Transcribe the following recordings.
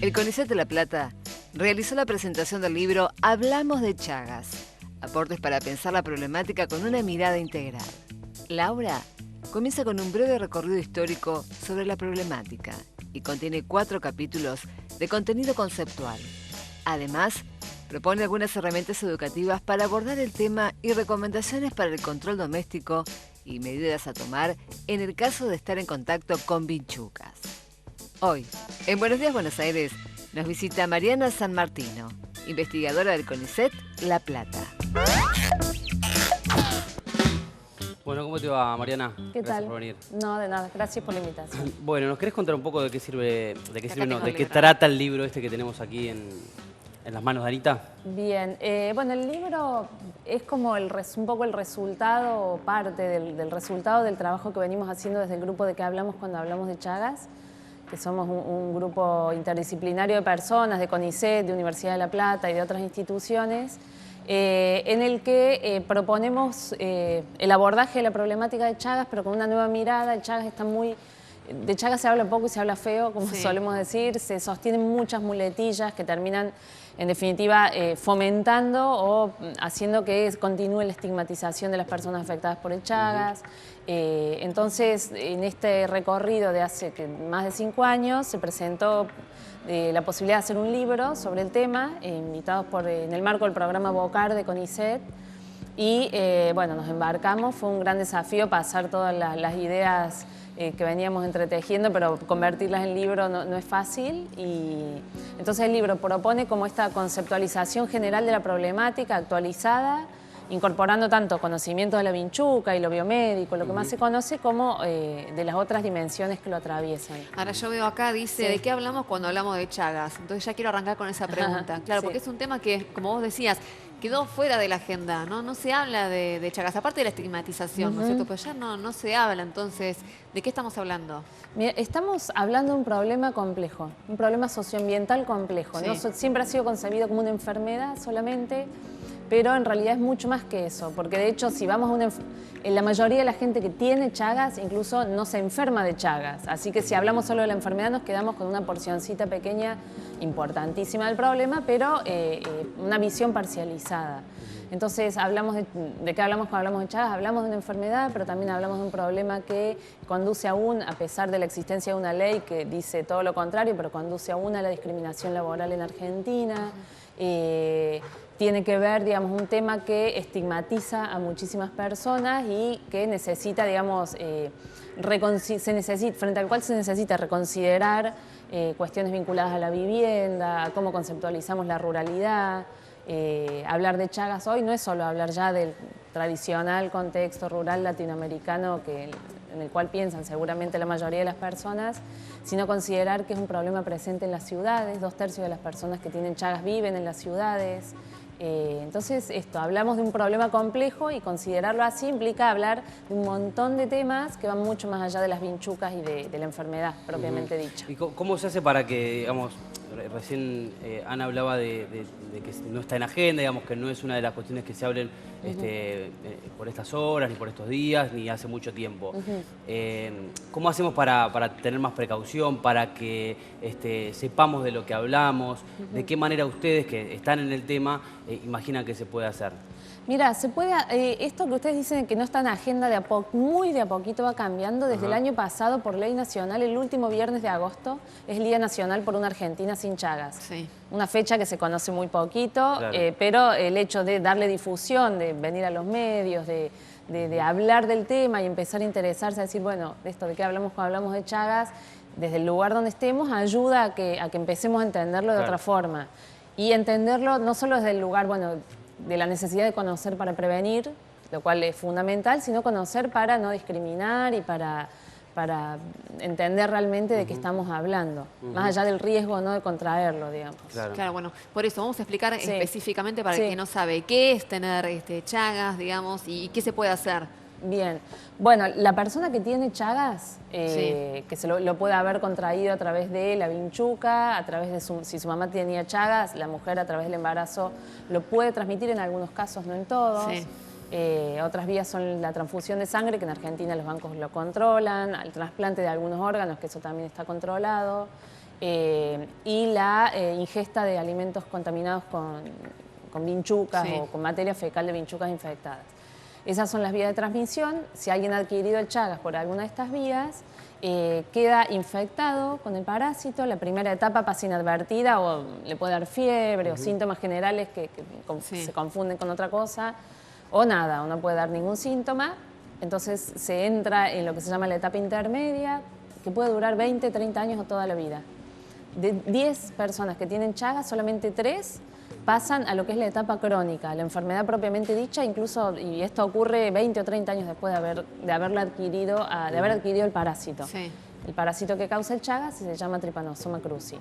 El CONICET de La Plata realizó la presentación del libro Hablamos de Chagas, aportes para pensar la problemática con una mirada integral. Laura comienza con un breve recorrido histórico sobre la problemática y contiene 4 capítulos de contenido conceptual. Además, propone algunas herramientas educativas para abordar el tema y recomendaciones para el control doméstico y medidas a tomar en el caso de estar en contacto con vinchucas. Hoy, en Buenos Días Buenos Aires, nos visita Mariana San Martino, investigadora del CONICET La Plata. Bueno, ¿cómo te va, Mariana? ¿Qué Gracias tal? por venir. No, de nada. Gracias por la invitación. Bueno, ¿nos querés contar un poco de qué sirve, de qué trata el libro este que tenemos aquí en las manos de Anita? Bien. Bueno, el libro es como un poco el resultado, parte del resultado del trabajo que venimos haciendo desde el grupo de que hablamos cuando hablamos de Chagas, que somos un grupo interdisciplinario de personas, de CONICET, de Universidad de La Plata y de otras instituciones, en el que proponemos el abordaje de la problemática de Chagas, pero con una nueva mirada. El Chagas está muy... De Chagas se habla poco y se habla feo, como solemos decir. Se sostienen muchas muletillas que terminan, en definitiva, fomentando o haciendo que continúe la estigmatización de las personas afectadas por el Chagas. Entonces, en este recorrido de hace más de 5 años, se presentó la posibilidad de hacer un libro sobre el tema, invitados en el marco del programa Bocar de CONICET. Y bueno, nos embarcamos. Fue un gran desafío pasar todas las ideas que veníamos entretejiendo, pero convertirlas en libro no es fácil. Y entonces el libro propone como esta conceptualización general de la problemática actualizada, incorporando tanto conocimiento de la vinchuca y lo biomédico, lo que más se conoce, como de las otras dimensiones que lo atraviesan. Ahora yo veo acá, dice, ¿de qué hablamos cuando hablamos de Chagas? Entonces ya quiero arrancar con esa pregunta. Claro, porque es un tema que, como vos decías, quedó fuera de la agenda, ¿no? No se habla de Chagas, aparte de la estigmatización, ¿no es cierto? Pues ya no se habla. Entonces, ¿de qué estamos hablando? Mira, estamos hablando de un problema complejo, un problema socioambiental complejo. Sí. ¿No? Siempre ha sido concebido como una enfermedad solamente, pero en realidad es mucho más que eso, porque de hecho si vamos a la mayoría de la gente que tiene Chagas incluso no se enferma de Chagas, así que si hablamos solo de la enfermedad nos quedamos con una porcioncita pequeña, importantísima del problema, pero una visión parcializada. Entonces, ¿de qué hablamos cuando hablamos de Chagas? Hablamos de una enfermedad, pero también hablamos de un problema que conduce aún, a pesar de la existencia de una ley que dice todo lo contrario, pero conduce aún a la discriminación laboral en Argentina. Tiene que ver, digamos, un tema que estigmatiza a muchísimas personas y que necesita, digamos, frente al cual se necesita reconsiderar cuestiones vinculadas a la vivienda, cómo conceptualizamos la ruralidad. Hablar de Chagas hoy no es solo hablar ya del tradicional contexto rural latinoamericano en el cual piensan seguramente la mayoría de las personas, sino considerar que es un problema presente en las ciudades. 2/3 de las personas que tienen Chagas viven en las ciudades. Entonces, hablamos de un problema complejo y considerarlo así implica hablar de un montón de temas que van mucho más allá de las vinchucas y de la enfermedad propiamente dicha. ¿Y cómo se hace para que, digamos, recién Ana hablaba de que no está en agenda, digamos, que no es una de las cuestiones que se hablen por estas horas, ni por estos días, ni hace mucho tiempo? ¿Cómo hacemos para tener más precaución, para que sepamos de lo que hablamos? ¿De qué manera ustedes, que están en el tema, imaginan que se puede hacer? Mira, se puede, esto que ustedes dicen que no está en agenda, muy de a poquito va cambiando. Desde el año pasado, por ley nacional, el último viernes de agosto es el Día Nacional por una Argentina sin Chagas. Sí. Una fecha que se conoce muy poquito, Claro. pero el hecho de darle difusión, de venir a los medios, de hablar del tema y empezar a interesarse, a decir, bueno, esto de qué hablamos cuando hablamos de Chagas, desde el lugar donde estemos, ayuda a que empecemos a entenderlo de otra forma. Y entenderlo no solo desde el lugar, bueno, de la necesidad de conocer para prevenir, lo cual es fundamental, sino conocer para no discriminar y para entender realmente de qué estamos hablando, más allá del riesgo, ¿no?, de contraerlo, digamos. Claro, bueno, por eso vamos a explicar específicamente para el que no sabe qué es tener Chagas, digamos, y qué se puede hacer. Bien. Bueno, la persona que tiene Chagas, que lo puede haber contraído a través de la vinchuca, a través de si su mamá tenía Chagas, la mujer a través del embarazo lo puede transmitir en algunos casos, no en todos. Sí. Otras vías son la transfusión de sangre, que en Argentina los bancos lo controlan, el trasplante de algunos órganos, que eso también está controlado. y la ingesta de alimentos contaminados con vinchucas o con materia fecal de vinchucas infectadas. Esas son las vías de transmisión. Si alguien ha adquirido el Chagas por alguna de estas vías, queda infectado con el parásito. La primera etapa pasa inadvertida o le puede dar fiebre o síntomas generales que se confunden con otra cosa, o nada, o no puede dar ningún síntoma. Entonces se entra en lo que se llama la etapa intermedia, que puede durar 20, 30 años o toda la vida. De 10 personas que tienen Chagas, solamente 3 pasan a lo que es la etapa crónica, la enfermedad propiamente dicha, incluso, y esto ocurre 20 o 30 años después de haber adquirido el parásito. Sí. El parásito que causa el Chagas se llama Trypanosoma cruzi.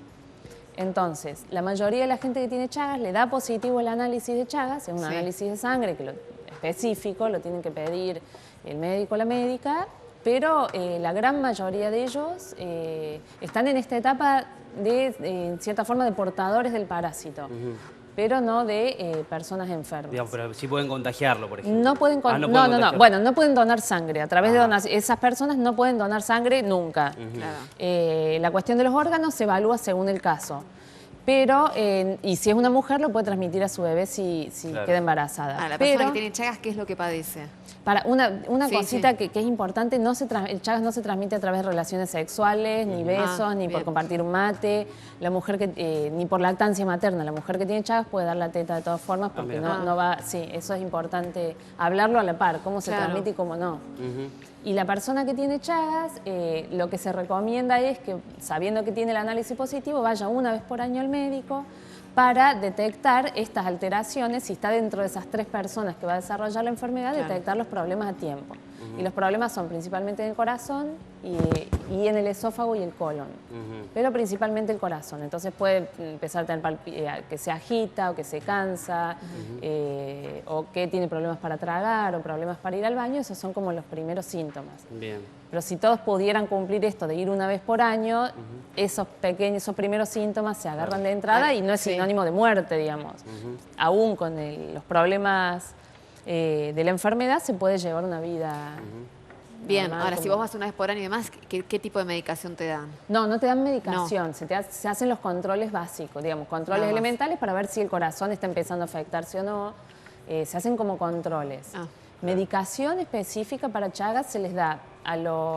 Entonces, la mayoría de la gente que tiene Chagas le da positivo el análisis de Chagas, es un análisis de sangre específico, lo tienen que pedir el médico o la médica, pero la gran mayoría de ellos están en esta etapa en cierta forma, de portadores del parásito. Pero no de personas enfermas. Digamos, pero sí pueden contagiarlo, por ejemplo. No pueden contagiarlo. Bueno, no pueden donar sangre. A través de donación, esas personas no pueden donar sangre nunca. La cuestión de los órganos se evalúa según el caso. Pero, y si es una mujer, lo puede transmitir a su bebé si queda embarazada. La persona que tiene Chagas, ¿qué es lo que padece? Para una cosita que es importante, el Chagas no se transmite a través de relaciones sexuales, ni besos, ni por compartir un mate. La mujer ni por lactancia materna. La mujer que tiene Chagas puede dar la teta de todas formas porque no va... Sí, eso es importante hablarlo a la par, cómo se transmite y cómo no. Y la persona que tiene Chagas, lo que se recomienda es que, sabiendo que tiene el análisis positivo, vaya una vez por año al médico para detectar estas alteraciones, si está dentro de esas 3 personas que va a desarrollar la enfermedad, detectar los problemas a tiempo. Y los problemas son principalmente en el corazón y en el esófago y el colon, pero principalmente el corazón. Entonces puede empezar a tener que se agita o que se cansa, o que tiene problemas para tragar o problemas para ir al baño. Esos son como los primeros síntomas. Bien. Pero si todos pudieran cumplir esto de ir una vez por año, esos primeros síntomas se agarran de entrada y no es sinónimo de muerte, digamos. Aún con los problemas de la enfermedad se puede llevar una vida bien, normal, ahora si vos vas una vez por año y demás, ¿qué tipo de medicación te dan? No te dan medicación, se hacen los controles básicos, digamos, controles elementales para ver si el corazón está empezando a afectarse o no. Se hacen como controles. Medicación específica para Chagas se les da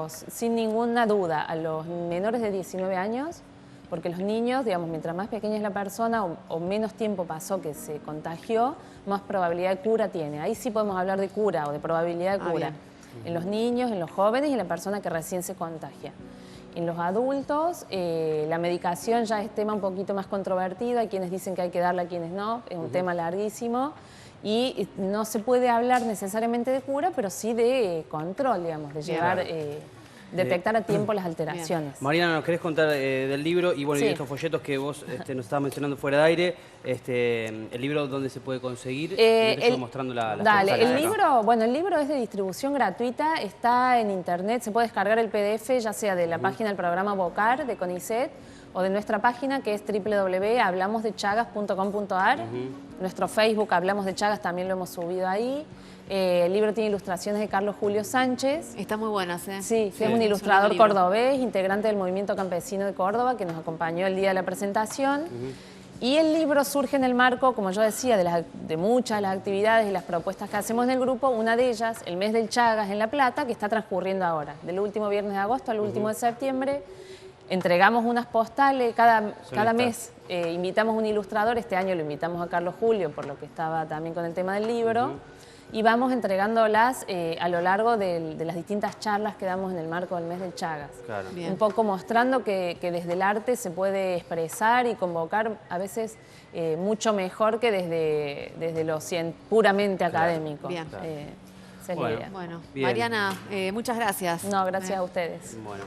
sin ninguna duda, a los menores de 19 años, porque los niños, digamos, mientras más pequeña es la persona o menos tiempo pasó que se contagió, más probabilidad de cura tiene. Ahí sí podemos hablar de cura o de probabilidad de cura. En los niños, en los jóvenes y en la persona que recién se contagia. En los adultos, la medicación ya es tema un poquito más controvertido. Hay quienes dicen que hay que darla, a quienes no. Es un tema larguísimo. Y no se puede hablar necesariamente de cura, pero sí de control, digamos, de llevar... detectar a tiempo las alteraciones. Mariana, ¿nos querés contar del libro y bueno, y estos folletos que vos nos estabas mencionando fuera de aire? El libro, ¿dónde se puede conseguir? Mostrando el libro es de distribución gratuita, está en internet, se puede descargar el PDF, ya sea de la página del programa Bocar de CONICET o de nuestra página que es www.hablamosdechagas.com.ar. Nuestro Facebook Hablamos de Chagas también lo hemos subido ahí. El libro tiene ilustraciones de Carlos Julio Sánchez. Están muy buenas, ¿eh? Sí, que es un ilustrador cordobés, integrante del Movimiento Campesino de Córdoba, que nos acompañó el día de la presentación. Y el libro surge en el marco, como yo decía, de muchas de las actividades y las propuestas que hacemos en el grupo. Una de ellas, el mes del Chagas en La Plata, que está transcurriendo ahora, del último viernes de agosto al último de septiembre. Entregamos unas postales cada mes, invitamos un ilustrador. Este año lo invitamos a Carlos Julio, por lo que estaba también con el tema del libro. Y vamos entregándolas a lo largo de las distintas charlas que damos en el marco del mes del Chagas. Claro. Un poco mostrando que desde el arte se puede expresar y convocar a veces mucho mejor que desde lo puramente académico. Bien. Esa es la idea. Bueno, bien. Mariana, muchas gracias. No, gracias a ustedes. Bueno.